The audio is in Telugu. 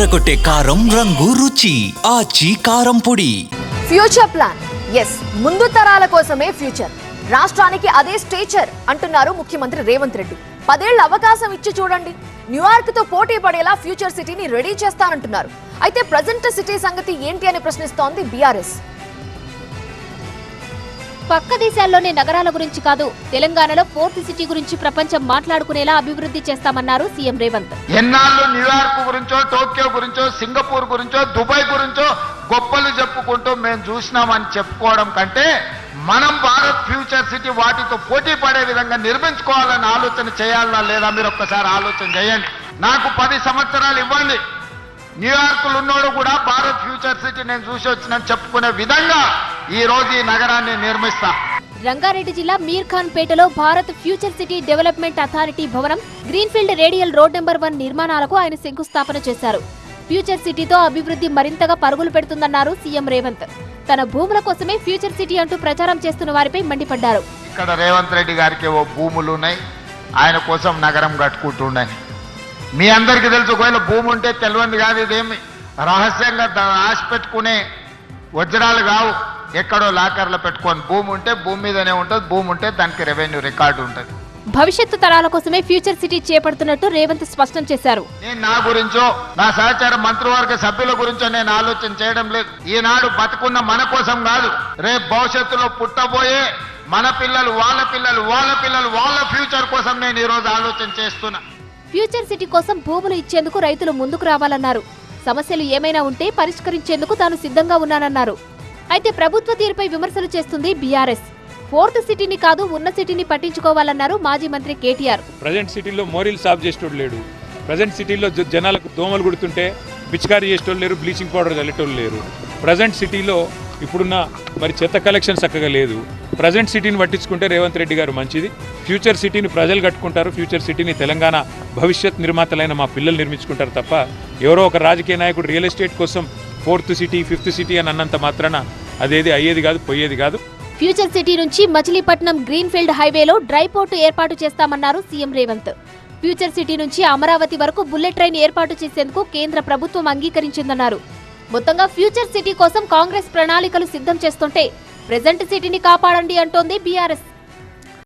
అదరగొట్టే కారం రంగు రుచి ఆచి కారం పొడి. ఫ్యూచర్ ప్లాన్, ఎస్, ముందు తరాల కోసమే ఫ్యూచర్. రాష్ట్రానికి అదే స్టేచర్ అంటున్నారు ముఖ్యమంత్రి రేవంత్ రెడ్డి. 10 ఏళ్ల అవకాశం ఇచ్చి చూడండి, న్యూయార్క్ తో పోటీ పడేలా ఫ్యూచర్ సిటీని రెడీ చేస్తానంటున్నారు. అయితే ప్రజెంట్ సిటీ సంగతి ఏంటి అని ప్రశ్నిస్తోంది బీఆర్ఎస్. పక్క దేశాల్లోని నగరాల గురించి కాదు, తెలంగాణలో ఫోర్త్ సిటీ గురించి ప్రపంచం మాట్లాడుకునేలా అభివృద్ధి చేస్తామన్నారు సీఎం రేవంత్. ఎన్నాళ్ళు న్యూయార్క్ గురించో, టోక్యో గురించో, సింగపూర్ గురించో, దుబాయ్ గురించో గొప్పలు చెప్పుకుంటూ మేము చూసినామని చెప్పుకోవడం కంటే మనం భారత్ ఫ్యూచర్ సిటీ వాటితో పోటీ పడే విధంగా నిర్మించుకోవాలని ఆలోచన చేయాలా లేదా మీరు ఒక్కసారి ఆలోచన చేయండి. నాకు 10 సంవత్సరాలు ఇవ్వండి, న్యూయార్క్లో ఉన్నోడు కూడా భారత్ ఫ్యూచర్ సిటీ నేను చూసి వచ్చినని చెప్పుకునే విధంగా ఈ రోజు ఈ నగరాన్ని నిర్మిస్తా. రంగారెడ్డి జిల్లా మీర్ఖాన్ పేటలో Bharat future city development authority భవనం, గ్రీన్ఫీల్డ్ రేడియల్ రోడ్ నెంబర్ 1 నిర్మాణాలకు ఆయన శంకుస్థాపన చేశారు. ఫ్యూచర్ సిటీతో అభివృద్ధి మరింతగా పరుగులు పెడుతుందన్నారు సీఎం రేవంత్. తన భూముల కోసమే ఫ్యూచర్ సిటీ అంటూ ప్రచారం చేస్తున్న వారిపై మండిపడ్డారు. ఇక్కడ రేవంత్ రెడ్డి గారికి ఓ భూములు ఉన్నాయి, ఆయన కోసం నగరం కట్టుకుంటుండని మీ అందరికీ తెలుసు. ఒకవేళ భూమి ఉంటే తెలియంది కాదు, ఇదేమి రహస్యంగా ఆశ పెట్టుకునే వజ్రాలు కావు, ఎక్కడో లాకర్లో పెట్టుకొని భూమి ఉంటే భూమి మీదనే ఉంటుంది, భూమి ఉంటే దానికి రెవెన్యూ రికార్డు ఉంటుంది. భవిష్యత్తు తరాల కోసమే ఫ్యూచర్ సిటీ చేపడుతున్నట్టు రేవంత్ స్పష్టం చేశారు. నేను నా గురించో, నా సహచార మంత్రివర్గ సభ్యుల గురించో నేను ఆలోచన చేయడం లేదు. ఈనాడు బతుకున్న మన కోసం కాదు, రేపు భవిష్యత్తులో పుట్టబోయే మన పిల్లలు, వాళ్ళ పిల్లలు, వాళ్ళ పిల్లలు, వాళ్ళ ఫ్యూచర్ కోసం నేను ఈ రోజు ఆలోచన చేస్తున్నా. ఫ్యూచర్ సిటీ కోసం భూములు ఇచ్చేందుకు రైతులు ముందుకు రావాలన్నారు. సమస్యలు ఏమైనా ఉంటే పరిష్కరించేందుకు తాను సిద్ధంగా ఉన్నానన్నారు. అయితే ప్రభుత్వ తీరుపై విమర్శలు చేస్తుంది బీఆర్ఎస్. ఫోర్త్ సిటీని కాదు, ఉన్న సిటీని పట్టించుకోవాలన్నారు మాజీ మంత్రి కేటీఆర్. ప్రజెంట్ సిటీలో మోరీలు సాఫ్ చేసేటోళ్ళు లేడు. ప్రజెంట్ సిటీలో జనాలకు దోమలు కుడుతుంటే పిచికారీ చేసేటోళ్ళు లేరు, బ్లీచింగ్ పౌడర్ చల్లేటోళ్ళు లేరు. ప్రజెంట్ సిటీలో ఇప్పుడున్న మరి చెత్త కలెక్షన్ చక్కగా లేదు. ప్రజెంట్ సిటీని పట్టించుకుంటే రేవంత్ రెడ్డి గారు మంచిది. ఫ్యూచర్ సిటీని ప్రజలు కట్టుకుంటారు, ఫ్యూచర్ సిటీని తెలంగాణ భవిష్యత్ నిర్మాతలైన మా పిల్లలు నిర్మించుకుంటారు తప్ప ఎవరో ఒక రాజకీయ నాయకుడు రియల్ ఎస్టేట్ కోసం 4th సిటీ 5th సిటీ అని అన్నంత మాత్రాన అదేది అయ్యేది కాదు, పోయేది కాదు. ఫ్యూచర్ సిటీ నుంచి మచిలీపట్నం గ్రీన్ఫీల్డ్ హైవేలో డ్రై పోర్టు ఏర్పాటు చేస్తామన్నారు సీఎం రేవంత్. ఫ్యూచర్ సిటీ నుంచి అమరావతి వరకు బుల్లెట్ ట్రైన్ ఏర్పాటు చేసేందుకు కేంద్ర ప్రభుత్వం అంగీకరించిందన్నారు. మొత్తంగా ఫ్యూచర్ సిటీ కోసం కాంగ్రెస్ ప్రణాళికలు సిద్ధం చేస్తుంటే ప్రెజెంట్ సిటీని కాపాడండి అంటోంది బీఆర్ఎస్.